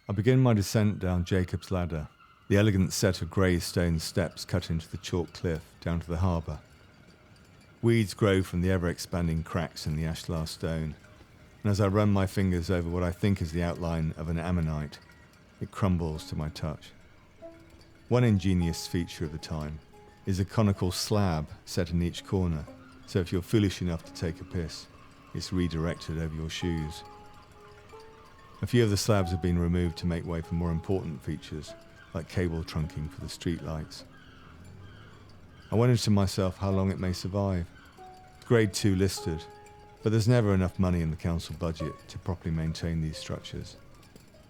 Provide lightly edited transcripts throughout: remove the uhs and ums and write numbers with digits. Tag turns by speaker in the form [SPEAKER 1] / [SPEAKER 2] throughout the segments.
[SPEAKER 1] I begin my descent down Jacob's Ladder, the elegant set of grey stone steps cut into the chalk cliff down to the harbour. Weeds grow from the ever-expanding cracks in the ashlar stone, and as I run my fingers over what I think is the outline of an ammonite, it crumbles to my touch. One ingenious feature of the time is a conical slab set in each corner, so if you're foolish enough to take a piss, it's redirected over your shoes. A few of the slabs have been removed to make way for more important features, like cable trunking for the street lights. I wondered to myself how long it may survive. Grade 2 listed, but there's never enough money in the council budget to properly maintain these structures.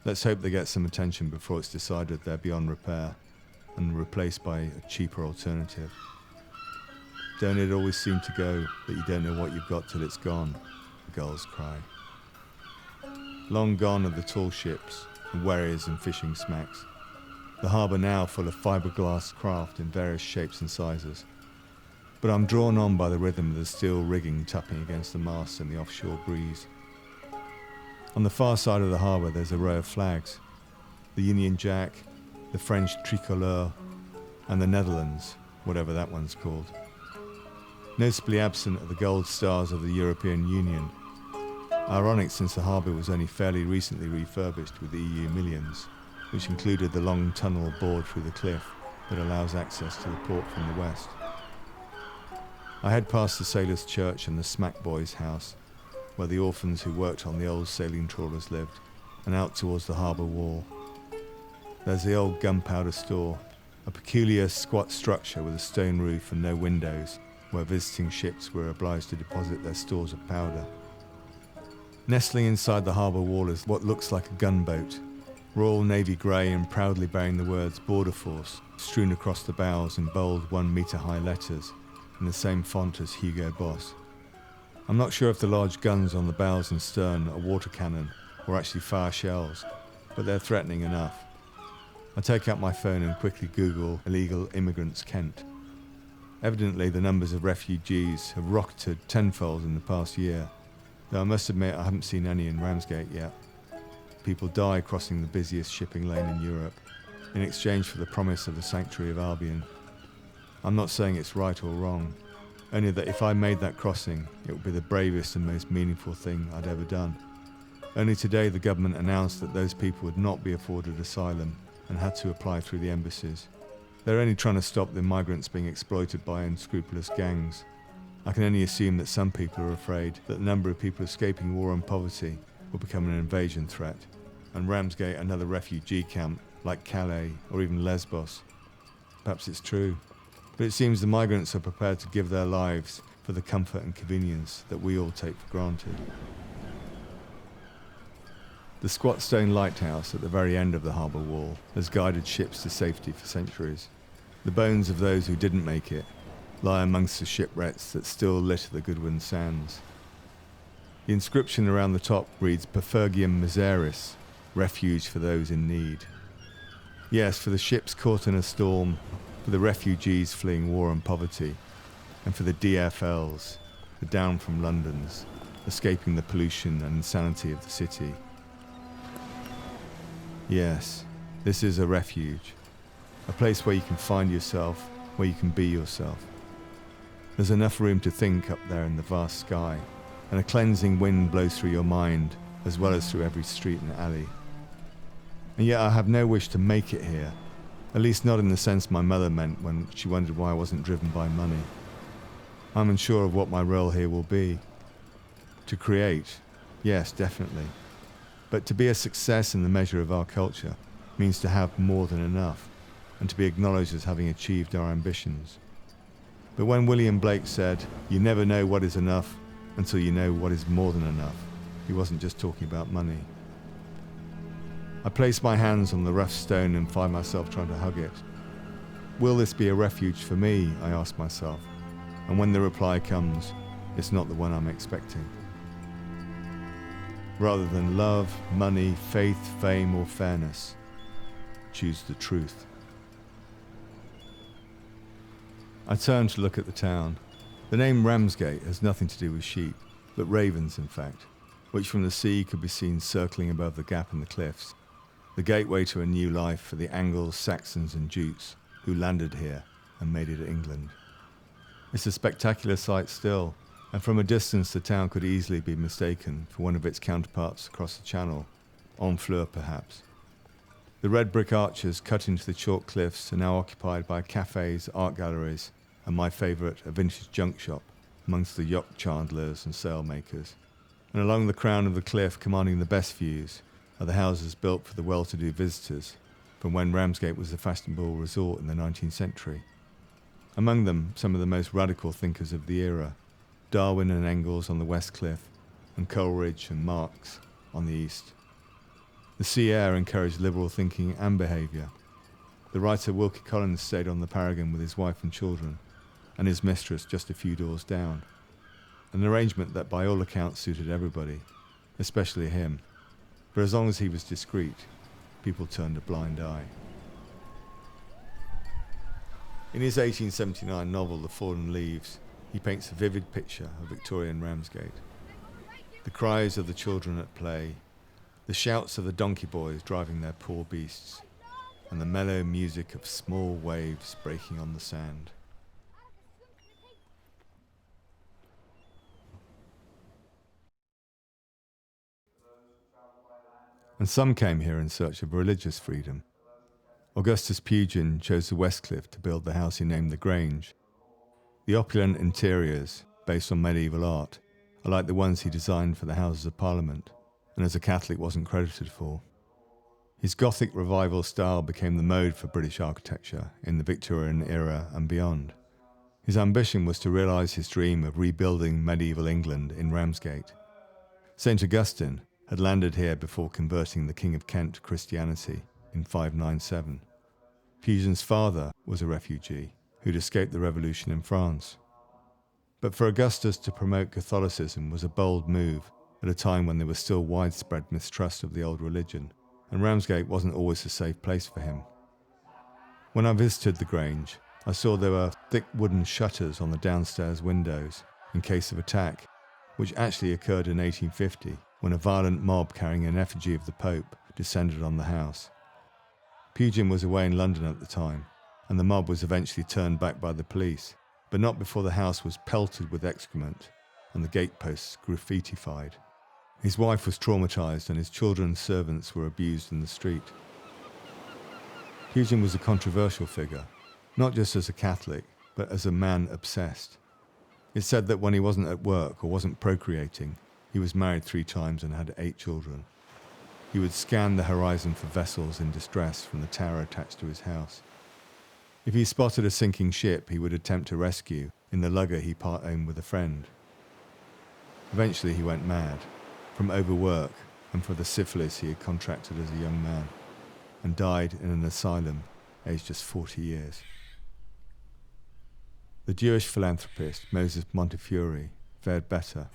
[SPEAKER 1] Let's hope they get some attention before it's decided they're beyond repair and replaced by a cheaper alternative. Don't it always seem to go that you don't know what you've got till it's gone? The gulls cry. Long gone are the tall ships, and wherries and fishing smacks. The harbour now full of fiberglass craft in various shapes and sizes. But I'm drawn on by the rhythm of the steel rigging tapping against the masts in the offshore breeze. On the far side of the harbour there's a row of flags. The Union Jack, the French Tricolore, and the Netherlands, whatever that one's called. Noticeably absent are the gold stars of the European Union. Ironic, since the harbour was only fairly recently refurbished with EU millions, which included the long tunnel bored through the cliff that allows access to the port from the west. I head past the sailors' church and the smack boys' house, where the orphans who worked on the old sailing trawlers lived, and out towards the harbour wall. There's the old gunpowder store, a peculiar squat structure with a stone roof and no windows, where visiting ships were obliged to deposit their stores of powder. Nestling inside the harbour wall is what looks like a gunboat, Royal Navy grey and proudly bearing the words Border Force strewn across the bows in bold 1-metre-high letters in the same font as Hugo Boss. I'm not sure if the large guns on the bows and stern are water cannon or actually fire shells, but they're threatening enough. I take out my phone and quickly Google illegal immigrants Kent. Evidently the numbers of refugees have rocketed tenfold in the past year, though I must admit I haven't seen any in Ramsgate yet. People die crossing the busiest shipping lane in Europe in exchange for the promise of the sanctuary of Albion. I'm not saying it's right or wrong, only that if I made that crossing, it would be the bravest and most meaningful thing I'd ever done. Only today the government announced that those people would not be afforded asylum and had to apply through the embassies. They're only trying to stop the migrants being exploited by unscrupulous gangs. I can only assume that some people are afraid that the number of people escaping war and poverty will become an invasion threat, and Ramsgate another refugee camp like Calais or even Lesbos. Perhaps it's true, but it seems the migrants are prepared to give their lives for the comfort and convenience that we all take for granted. The squat stone lighthouse at the very end of the harbour wall has guided ships to safety for centuries. The bones of those who didn't make it lie amongst the shipwrecks that still litter the Goodwin Sands. The inscription around the top reads Perfugium Miseris, refuge for those in need. Yes, for the ships caught in a storm, for the refugees fleeing war and poverty, and for the DFLs, the down from Londons, escaping the pollution and insanity of the city. Yes, this is a refuge, a place where you can find yourself, where you can be yourself. There's enough room to think up there in the vast sky, and a cleansing wind blows through your mind as well as through every street and alley. And yet I have no wish to make it here, at least not in the sense my mother meant when she wondered why I wasn't driven by money. I'm unsure of what my role here will be. To create, yes, definitely. But to be a success in the measure of our culture means to have more than enough, and to be acknowledged as having achieved our ambitions. But when William Blake said, "You never know what is enough until you know what is more than enough," he wasn't just talking about money. I place my hands on the rough stone and find myself trying to hug it. Will this be a refuge for me, I ask myself, and when the reply comes, it's not the one I'm expecting. Rather than love, money, faith, fame, or fairness, choose the truth. I turn to look at the town. The name Ramsgate has nothing to do with sheep, but ravens in fact, which from the sea could be seen circling above the gap in the cliffs. the gateway to a new life for the Angles, Saxons and Jutes who landed here and made it England. It's a spectacular sight still, and from a distance the town could easily be mistaken for one of its counterparts across the channel, Honfleur perhaps. The red brick arches cut into the chalk cliffs are now occupied by cafes, art galleries, and my favourite, a vintage junk shop, amongst the yacht chandlers and sailmakers. And along the crown of the cliff, commanding the best views, are the houses built for the well-to-do visitors from when Ramsgate was a fashionable resort in the 19th century. Among them, some of the most radical thinkers of the era, Darwin and Engels on the west cliff, and Coleridge and Marx on the east. The sea air encouraged liberal thinking and behaviour. The writer Wilkie Collins stayed on the Paragon with his wife and children, and his mistress just a few doors down. An arrangement that by all accounts suited everybody, especially him. For as long as he was discreet, people turned a blind eye. In his 1879 novel, The Fallen Leaves, he paints a vivid picture of Victorian Ramsgate. The cries of the children at play, the shouts of the donkey boys driving their poor beasts, and the mellow music of small waves breaking on the sand. And some came here in search of religious freedom. Augustus Pugin chose the West Cliff to build the house he named the Grange. The opulent interiors, based on medieval art, are like the ones he designed for the Houses of Parliament, and as a Catholic wasn't credited for. His Gothic revival style became the mode for British architecture in the Victorian era and beyond. His ambition was to realise his dream of rebuilding medieval England in Ramsgate. St. Augustine had landed here before converting the King of Kent to Christianity in 597. Pugin's father was a refugee who'd escaped the revolution in France. But for Augustus to promote Catholicism was a bold move at a time when there was still widespread mistrust of the old religion, and Ramsgate wasn't always a safe place for him. When I visited the Grange, I saw there were thick wooden shutters on the downstairs windows in case of attack, which actually occurred in 1850 when a violent mob carrying an effigy of the Pope descended on the house. Pugin was away in London at the time, and the mob was eventually turned back by the police, but not before the house was pelted with excrement and the gateposts graffitified. His wife was traumatised and his children and servants were abused in the street. Pugin was a controversial figure, not just as a Catholic, but as a man obsessed. It's said that when he wasn't at work or wasn't procreating, he was married 3 times and had 8 children. He would scan the horizon for vessels in distress from the tower attached to his house. If he spotted a sinking ship, he would attempt to rescue in the lugger he part-owned with a friend. Eventually he went mad, from overwork and for the syphilis he had contracted as a young man, and died in an asylum, aged just 40 years. The Jewish philanthropist Moses Montefiore fared better.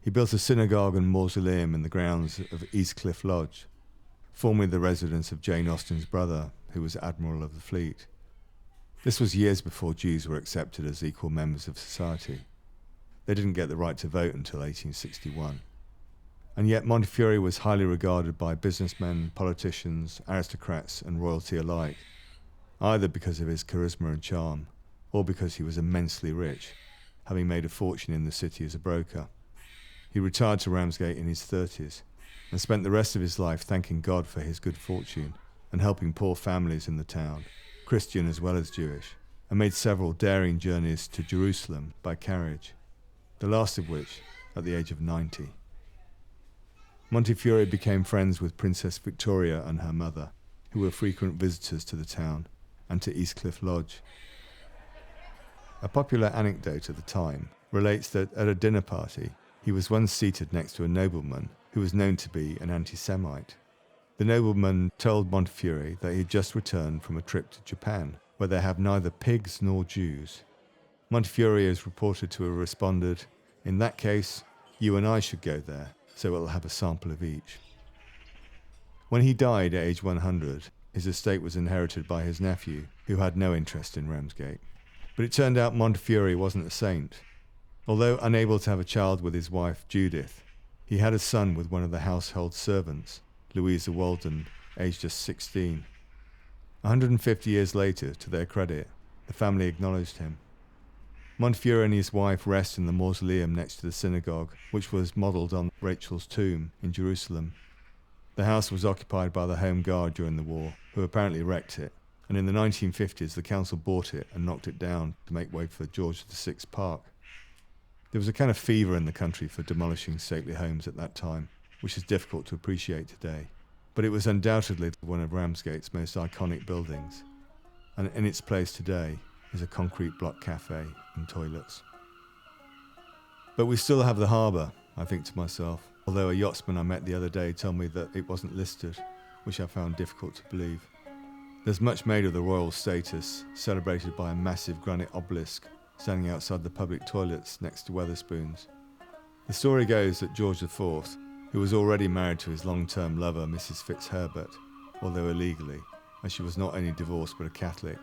[SPEAKER 1] He built a synagogue and mausoleum in the grounds of East Cliff Lodge, formerly the residence of Jane Austen's brother, who was Admiral of the Fleet. This was years before Jews were accepted as equal members of society. They didn't get the right to vote until 1861. And yet Montefiore was highly regarded by businessmen, politicians, aristocrats and royalty alike, either because of his charisma and charm, or because he was immensely rich, having made a fortune in the city as a broker. He retired to Ramsgate in his 30s and spent the rest of his life thanking God for his good fortune and helping poor families in the town, Christian as well as Jewish, and made several daring journeys to Jerusalem by carriage, the last of which at the age of 90. Montefiore became friends with Princess Victoria and her mother, who were frequent visitors to the town and to East Cliff Lodge. A popular anecdote at the time relates that at a dinner party, he was once seated next to a nobleman who was known to be an anti-Semite. The nobleman told Montefiore that he had just returned from a trip to Japan, where they have neither pigs nor Jews. Montefiore is reported to have responded, "In that case, you and I should go there, so it'll have a sample of each." When he died at age 100, his estate was inherited by his nephew, who had no interest in Ramsgate. But it turned out Montefiore wasn't a saint. Although unable to have a child with his wife, Judith, he had a son with one of the household servants, Louisa Walden, aged just 16. 150 years later, to their credit, the family acknowledged him. Montefiore and his wife rest in the mausoleum next to the synagogue, which was modelled on Rachel's tomb in Jerusalem. The house was occupied by the Home Guard during the war, who apparently wrecked it, and in the 1950s the council bought it and knocked it down to make way for George VI Park. There was a kind of fever in the country for demolishing stately homes at that time, which is difficult to appreciate today, but it was undoubtedly one of Ramsgate's most iconic buildings, and in its place today is a concrete block cafe and toilets. But we still have the harbour, I think to myself, although a yachtsman I met the other day told me that it wasn't listed, which I found difficult to believe. There's much made of the royal status, celebrated by a massive granite obelisk standing outside the public toilets next to Wetherspoons. The story goes that George IV, who was already married to his long-term lover Mrs. Fitzherbert, although illegally, as she was not only divorced but a Catholic,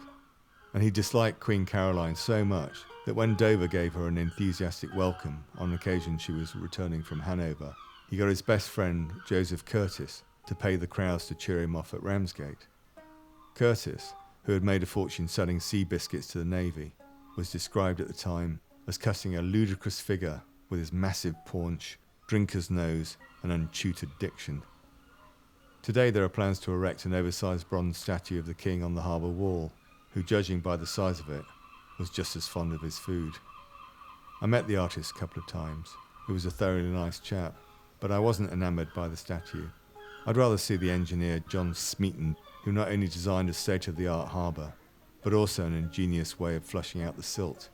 [SPEAKER 1] and he disliked Queen Caroline so much that when Dover gave her an enthusiastic welcome on occasion she was returning from Hanover, he got his best friend Joseph Curtis to pay the crowds to cheer him off at Ramsgate. Curtis, who had made a fortune selling sea biscuits to the Navy, was described at the time as cutting a ludicrous figure with his massive paunch, drinker's nose and untutored diction. Today there are plans to erect an oversized bronze statue of the king on the harbour wall, who, judging by the size of it, was just as fond of his food. I met the artist a couple of times. He was a thoroughly nice chap, but I wasn't enamoured by the statue. I'd rather see the engineer John Smeaton, who not only designed a state-of-the-art harbour, but also an ingenious way of flushing out the silt,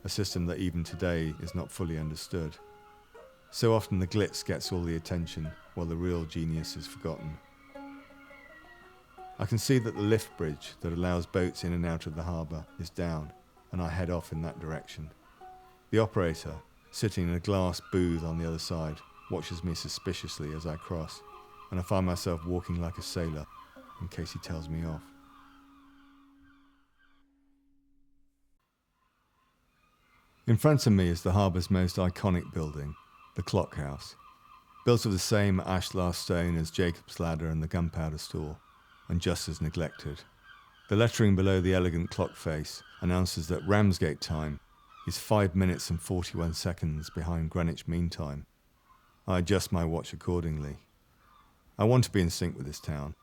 [SPEAKER 1] a system that even today is not fully understood. So often the glitz gets all the attention, while the real genius is forgotten. I can see that the lift bridge that allows boats in and out of the harbour is down, and I head off in that direction. The operator, sitting in a glass booth on the other side, watches me suspiciously as I cross, and I find myself walking like a sailor, in case he tells me off. In front of me is the harbour's most iconic building, the Clock House, built of the same ashlar stone as Jacob's Ladder and the Gunpowder Store, and just as neglected. The lettering below the elegant clock face announces that Ramsgate time is 5 minutes and 41 seconds behind Greenwich Mean Time. I adjust my watch accordingly. I want to be in sync with this town,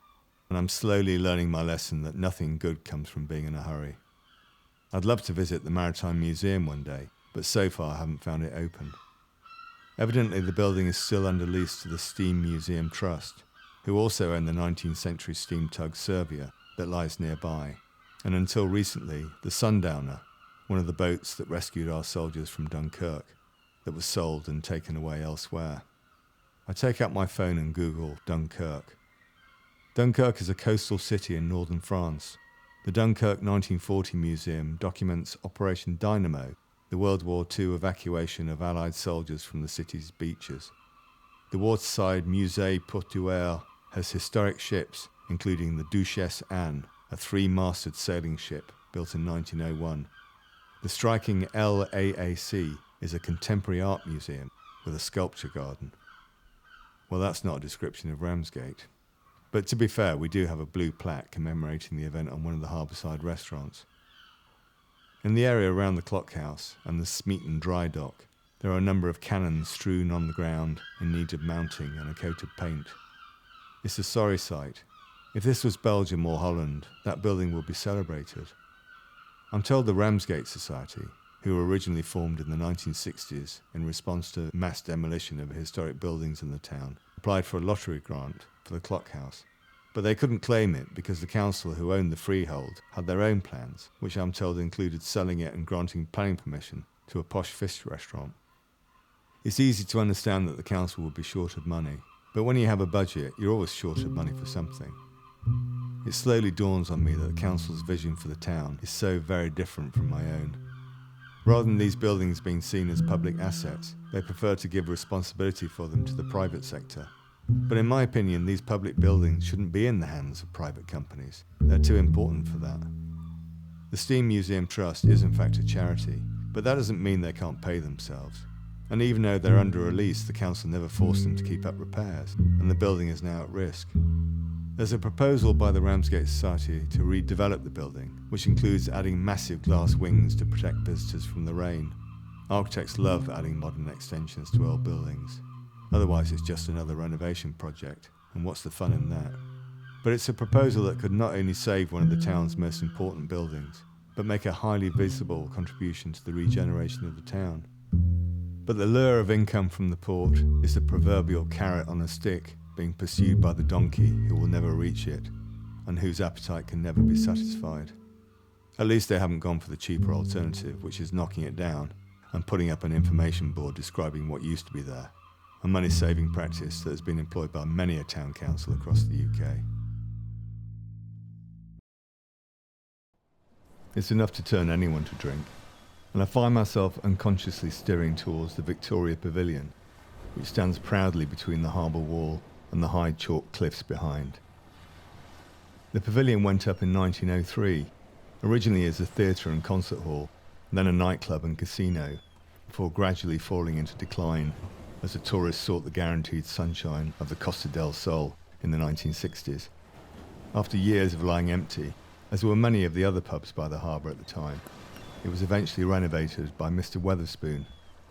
[SPEAKER 1] and I'm slowly learning my lesson that nothing good comes from being in a hurry. I'd love to visit the Maritime Museum one day, but so far I haven't found it open. Evidently the building is still under lease to the Steam Museum Trust, who also own the 19th century steam tug Servia that lies nearby, and until recently the Sundowner, one of the boats that rescued our soldiers from Dunkirk, that was sold and taken away elsewhere. I take out my phone and Google Dunkirk. Dunkirk is a coastal city in northern France. The Dunkirk 1940 Museum documents Operation Dynamo, the World War II evacuation of Allied soldiers from the city's beaches. The waterside Musée Portuaire has historic ships, including the Duchesse Anne, a 3-masted sailing ship built in 1901. The striking LAAC is a contemporary art museum with a sculpture garden. Well, that's not a description of Ramsgate. But to be fair, we do have a blue plaque commemorating the event on one of the harbourside restaurants. In the area around the Clock House and the Smeaton Dry Dock, there are a number of cannons strewn on the ground in need of mounting and a coat of paint. It's a sorry sight. If this was Belgium or Holland, that building would be celebrated. I'm told the Ramsgate Society, who were originally formed in the 1960s in response to mass demolition of historic buildings in the town, applied for a lottery grant for the Clock House. But they couldn't claim it because the council who owned the freehold had their own plans, which I'm told included selling it and granting planning permission to a posh fish restaurant. It's easy to understand that the council would be short of money, but when you have a budget, you're always short of money for something. It slowly dawns on me that the council's vision for the town is so very different from my own. Rather than these buildings being seen as public assets, they prefer to give responsibility for them to the private sector. But in my opinion, these public buildings shouldn't be in the hands of private companies. They're too important for that. The Steam Museum Trust is in fact a charity, but that doesn't mean they can't pay themselves. And even though they're under a lease, the council never forced them to keep up repairs, and the building is now at risk. There's a proposal by the Ramsgate Society to redevelop the building, which includes adding massive glass wings to protect visitors from the rain. Architects love adding modern extensions to old buildings. Otherwise, it's just another renovation project, and what's the fun in that? But it's a proposal that could not only save one of the town's most important buildings, but make a highly visible contribution to the regeneration of the town. But the lure of income from the port is the proverbial carrot on a stick, being pursued by the donkey who will never reach it, and whose appetite can never be satisfied. At least they haven't gone for the cheaper alternative, which is knocking it down and putting up an information board describing what used to be there, a money-saving practice that has been employed by many a town council across the UK. It's enough to turn anyone to drink, and I find myself unconsciously steering towards the Victoria Pavilion, which stands proudly between the harbour wall and the high chalk cliffs behind. The pavilion went up in 1903, originally as a theatre and concert hall, then a nightclub and casino, before gradually falling into decline as the tourists sought the guaranteed sunshine of the Costa del Sol in the 1960s. After years of lying empty, as were many of the other pubs by the harbour at the time, it was eventually renovated by Mr. Weatherspoon,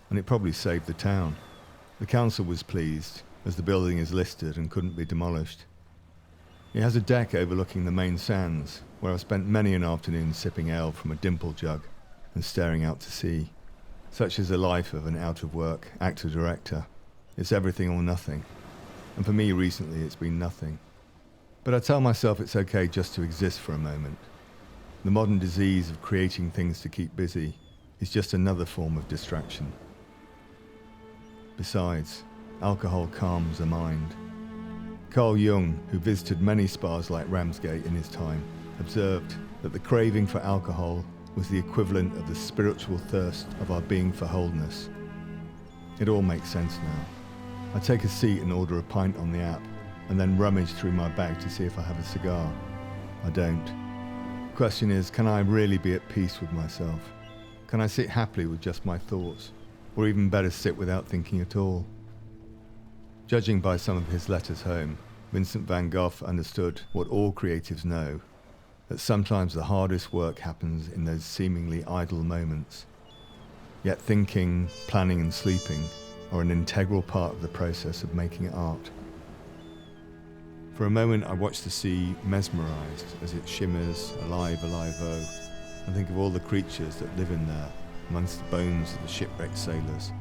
[SPEAKER 1] and it probably saved the town. The council was pleased, as the building is listed and couldn't be demolished. It has a deck overlooking the main sands, where I've spent many an afternoon sipping ale from a dimple jug and staring out to sea. Such is the life of an out-of-work actor-director. It's everything or nothing. And for me recently it's been nothing. But I tell myself it's okay just to exist for a moment. The modern disease of creating things to keep busy is just another form of distraction. Besides, alcohol calms the mind. Carl Jung, who visited many spas like Ramsgate in his time, observed that the craving for alcohol was the equivalent of the spiritual thirst of our being for wholeness. It all makes sense now. I take a seat and order a pint on the app, and then rummage through my bag to see if I have a cigar. I don't. The question is, can I really be at peace with myself? Can I sit happily with just my thoughts? Or even better, sit without thinking at all? Judging by some of his letters home, Vincent van Gogh understood what all creatives know, that sometimes the hardest work happens in those seemingly idle moments. Yet thinking, planning and sleeping are an integral part of the process of making art. For a moment I watch the sea mesmerised as it shimmers alive, alive-o, and think of all the creatures that live in there amongst the bones of the shipwrecked sailors.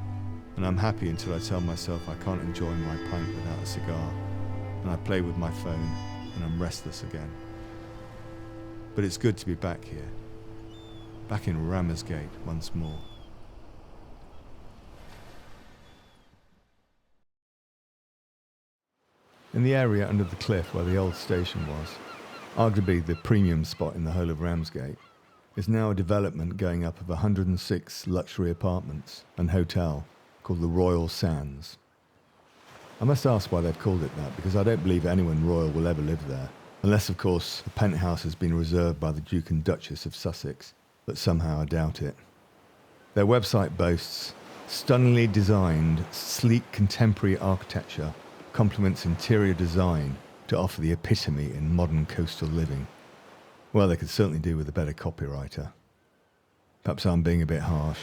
[SPEAKER 1] And I'm happy until I tell myself I can't enjoy my pint without a cigar, and I play with my phone and I'm restless again. But it's good to be back here, back in Ramsgate once more. In the area under the cliff where the old station was, arguably the premium spot in the whole of Ramsgate, is now a development going up of 106 luxury apartments and hotel called the Royal Sands. I must ask why they've called it that, because I don't believe anyone royal will ever live there, unless of course the penthouse has been reserved by the Duke and Duchess of Sussex, but somehow I doubt it. Their website boasts stunningly designed, sleek contemporary architecture complements interior design to offer the epitome in modern coastal living. Well, they could certainly do with a better copywriter. Perhaps I'm being a bit harsh.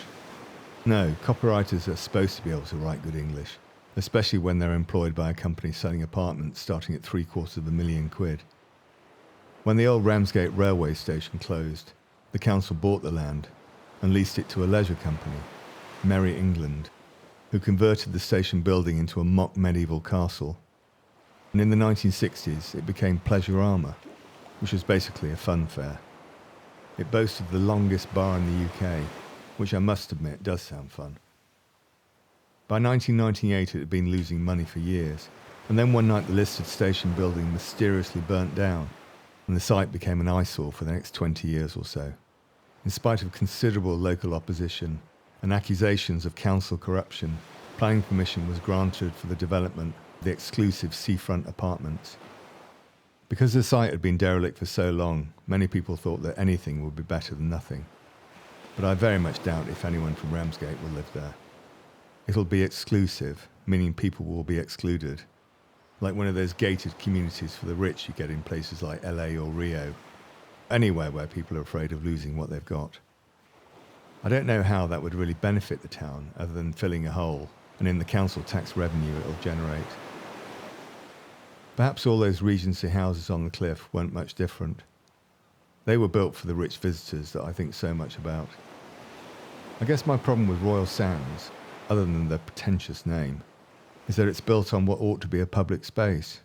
[SPEAKER 1] No, copywriters are supposed to be able to write good English, especially when they're employed by a company selling apartments starting at £750,000. When the old Ramsgate railway station closed, the council bought the land and leased it to a leisure company, Merry England, who converted the station building into a mock medieval castle. And in the 1960s, it became Pleasurama, which was basically a fun fair. It boasted the longest bar in the UK, which I must admit does sound fun. By 1998, it had been losing money for years, and then one night the listed station building mysteriously burnt down, and the site became an eyesore for the next 20 years or so. In spite of considerable local opposition and accusations of council corruption, planning permission was granted for the development of the exclusive seafront apartments. Because the site had been derelict for so long, many people thought that anything would be better than nothing. But I very much doubt if anyone from Ramsgate will live there. It'll be exclusive, meaning people will be excluded. like one of those gated communities for the rich you get in places like LA or Rio, anywhere where people are afraid of losing what they've got. I don't know how that would really benefit the town other than filling a hole and in the council tax revenue it'll generate. Perhaps all those Regency houses on the cliff weren't much different. They were built for the rich visitors that I think so much about. I guess my problem with Royal Sands, other than the pretentious name, is that it's built on what ought to be a public space.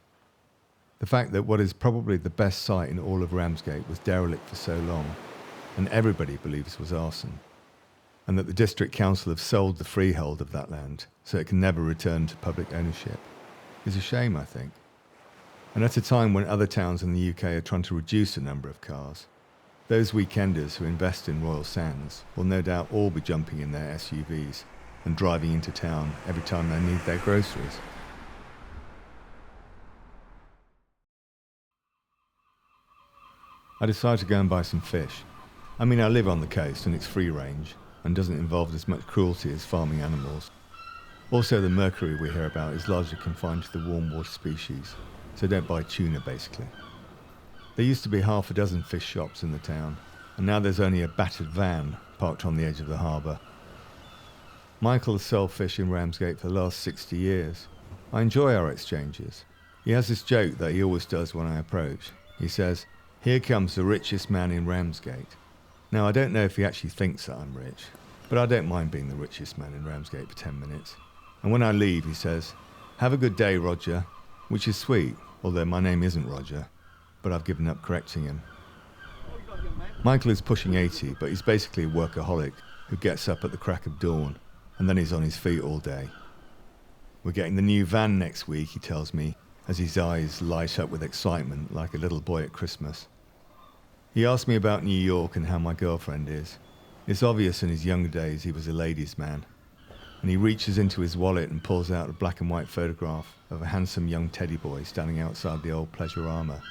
[SPEAKER 1] The fact that what is probably the best site in all of Ramsgate was derelict for so long, and everybody believes was arson, and that the district council have sold the freehold of that land so it can never return to public ownership, is a shame, I think. And at a time when other towns in the UK are trying to reduce the number of cars, those weekenders who invest in Royal Sands will no doubt all be jumping in their SUVs and driving into town every time they need their groceries. I decided to go and buy some fish. I mean, I live on the coast and it's free range and doesn't involve as much cruelty as farming animals. Also, the mercury we hear about is largely confined to the warm water species, so don't buy tuna basically. There used to be half a dozen fish shops in the town, and now there's only a battered van parked on the edge of the harbour. Michael has sold fish in Ramsgate for the last 60 years. I enjoy our exchanges. He has this joke that he always does when I approach. He says, "Here comes the richest man in Ramsgate." Now, I don't know if he actually thinks that I'm rich, but I don't mind being the richest man in Ramsgate for 10 minutes. And when I leave, he says, "Have a good day, Roger," which is sweet, although my name isn't Roger, but I've given up correcting him. Michael is pushing 80, but he's basically a workaholic who gets up at the crack of dawn, and then he's on his feet all day. We're getting the new van next week, he tells me, as his eyes light up with excitement like a little boy at Christmas. He asked me about New York and how my girlfriend is. It's obvious in his younger days he was a ladies' man, and he reaches into his wallet and pulls out a black and white photograph of a handsome young teddy boy standing outside the old Pleasurama.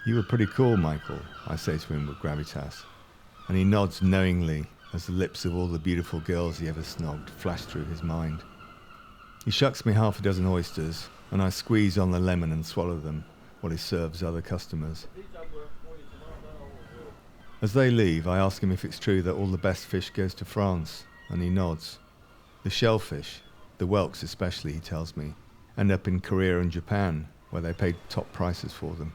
[SPEAKER 1] "You were pretty cool, Michael," I say to him with gravitas, and he nods knowingly as the lips of all the beautiful girls he ever snogged flash through his mind. He shucks me half a dozen oysters, and I squeeze on the lemon and swallow them while he serves other customers. As they leave, I ask him if it's true that all the best fish goes to France, and he nods. The shellfish, the whelks especially, he tells me, end up in Korea and Japan, where they pay top prices for them.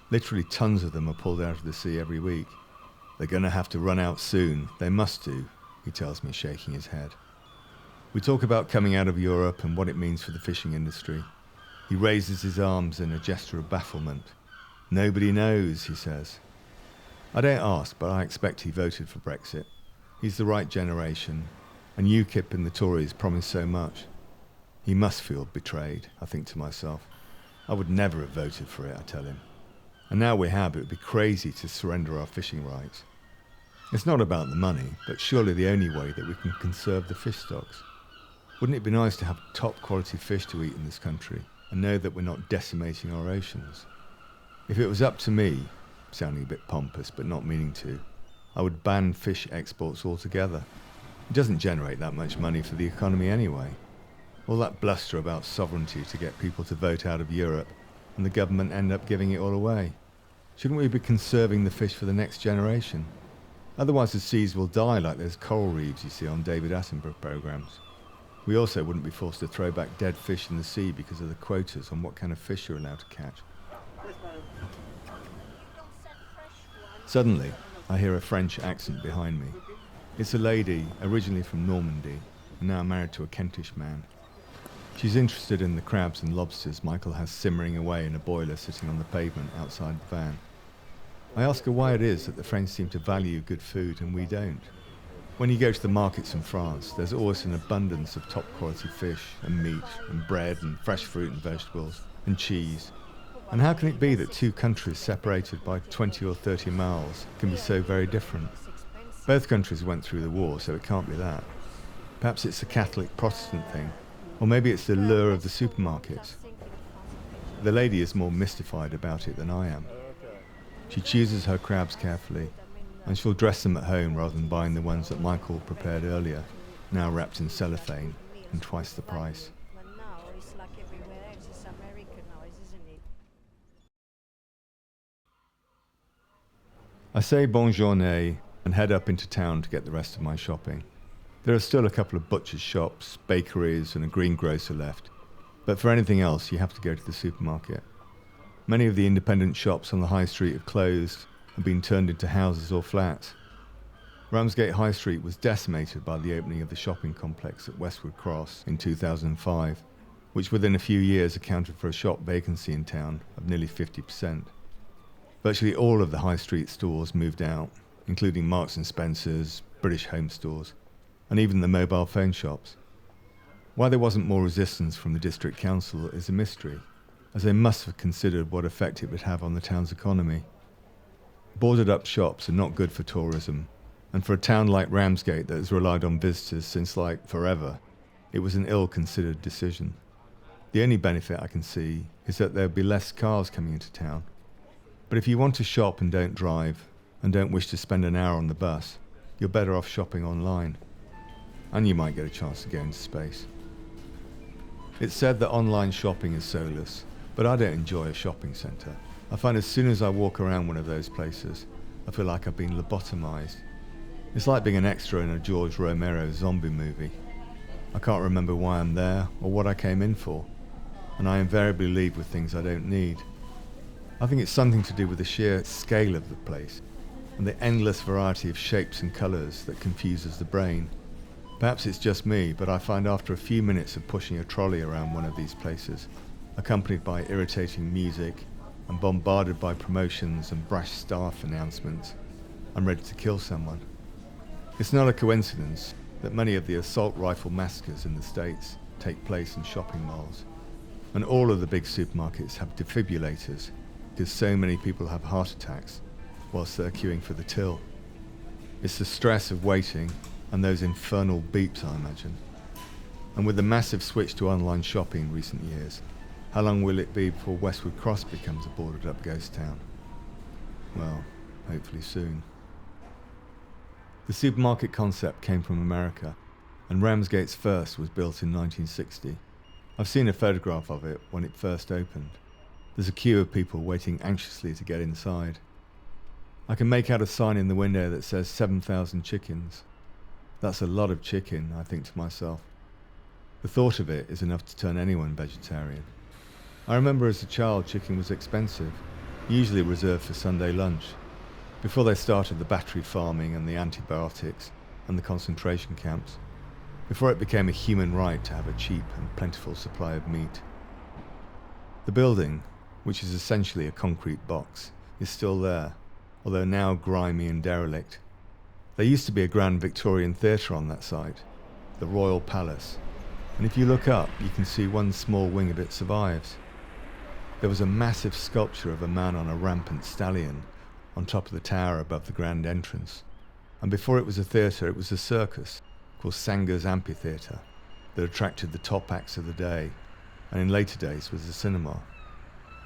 [SPEAKER 1] Literally tons of them are pulled out of the sea every week. They're going to have to run out soon. They must do, he tells me, shaking his head. We talk about coming out of Europe and what it means for the fishing industry. He raises his arms in a gesture of bafflement. "Nobody knows," he says. I don't ask, but I expect he voted for Brexit. He's the right generation, and UKIP and the Tories promised so much. He must feel betrayed, I think to myself. I would never have voted for it, I tell him. And now we have, it would be crazy to surrender our fishing rights. It's not about the money, but surely the only way that we can conserve the fish stocks. Wouldn't it be nice to have top quality fish to eat in this country and know that we're not decimating our oceans? If it was up to me, sounding a bit pompous but not meaning to, I would ban fish exports altogether. It doesn't generate that much money for the economy anyway. All that bluster about sovereignty to get people to vote out of Europe and the government end up giving it all away. Shouldn't we be conserving the fish for the next generation? Otherwise the seas will die like those coral reefs you see on David Attenborough programmes. We also wouldn't be forced to throw back dead fish in the sea because of the quotas on what kind of fish you're allowed to catch. Suddenly, I hear a French accent behind me. It's a lady, originally from Normandy, and now married to a Kentish man. She's interested in the crabs and lobsters Michael has simmering away in a boiler sitting on the pavement outside the van. I ask her why it is that the French seem to value good food and we don't. When you go to the markets in France, there's always an abundance of top quality fish and meat and bread and fresh fruit and vegetables and cheese. And how can it be that two countries separated by 20 or 30 miles can be so very different? Both countries went through the war, so it can't be that. Perhaps it's a Catholic-Protestant thing, or maybe it's the lure of the supermarkets. The lady is more mystified about it than I am. She chooses her crabs carefully, and she'll dress them at home rather than buying the ones that Michael prepared earlier, now wrapped in cellophane and twice the price. I say bonne journée and head up into town to get the rest of my shopping. There are still a couple of butcher's shops, bakeries and a greengrocer left, but for anything else you have to go to the supermarket. Many of the independent shops on the high street have closed and been turned into houses or flats. Ramsgate High Street was decimated by the opening of the shopping complex at Westwood Cross in 2005, which within a few years accounted for a shop vacancy in town of nearly 50%. Virtually all of the high street stores moved out, including Marks and Spencer's, British Home Stores, and even the mobile phone shops. Why there wasn't more resistance from the district council is a mystery, as they must have considered what effect it would have on the town's economy. Boarded up shops are not good for tourism, and for a town like Ramsgate that has relied on visitors since forever, it was an ill-considered decision. The only benefit I can see is that there would be less cars coming into town. But if you want to shop and don't drive, and don't wish to spend an hour on the bus, you're better off shopping online. And you might get a chance to go into space. It's said that online shopping is soulless, but I don't enjoy a shopping centre. I find as soon as I walk around one of those places, I feel like I've been lobotomized. It's like being an extra in a George Romero zombie movie. I can't remember why I'm there or what I came in for, and I invariably leave with things I don't need. I think it's something to do with the sheer scale of the place and the endless variety of shapes and colours that confuses the brain. Perhaps it's just me, but I find after a few minutes of pushing a trolley around one of these places, accompanied by irritating music and bombarded by promotions and brash staff announcements, I'm ready to kill someone. It's not a coincidence that many of the assault rifle massacres in the States take place in shopping malls, and all of the big supermarkets have defibrillators because so many people have heart attacks whilst they're queuing for the till. It's the stress of waiting and those infernal beeps, I imagine. And with the massive switch to online shopping in recent years, how long will it be before Westwood Cross becomes a boarded up ghost town? Well, hopefully soon. The supermarket concept came from America, and Ramsgate's first was built in 1960. I've seen a photograph of it when it first opened. There's a queue of people waiting anxiously to get inside. I can make out a sign in the window that says 7,000 chickens. That's a lot of chicken, I think to myself. The thought of it is enough to turn anyone vegetarian. I remember as a child chicken was expensive, usually reserved for Sunday lunch, before they started the battery farming and the antibiotics and the concentration camps, before it became a human right to have a cheap and plentiful supply of meat. The building, which is essentially a concrete box, is still there, although now grimy and derelict. There used to be a grand Victorian theatre on that site, the Royal Palace, and if you look up, you can see one small wing of it survives. There was a massive sculpture of a man on a rampant stallion on top of the tower above the grand entrance, and before it was a theatre, it was a circus called Sanger's Amphitheatre that attracted the top acts of the day, and in later days was a cinema.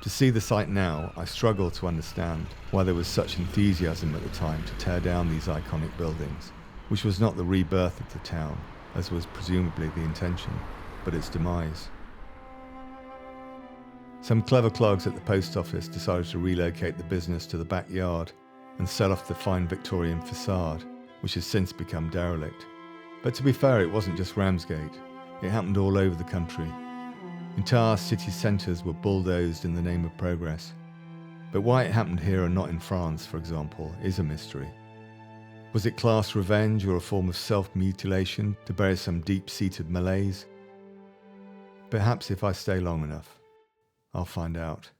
[SPEAKER 1] To see the site now, I struggle to understand why there was such enthusiasm at the time to tear down these iconic buildings, which was not the rebirth of the town, as was presumably the intention, but its demise. Some clever clogs at the post office decided to relocate the business to the backyard and sell off the fine Victorian facade, which has since become derelict. But to be fair, it wasn't just Ramsgate. It happened all over the country. Entire city centres were bulldozed in the name of progress. But why it happened here and not in France, for example, is a mystery. Was it class revenge or a form of self-mutilation to bury some deep-seated malaise? Perhaps if I stay long enough, I'll find out.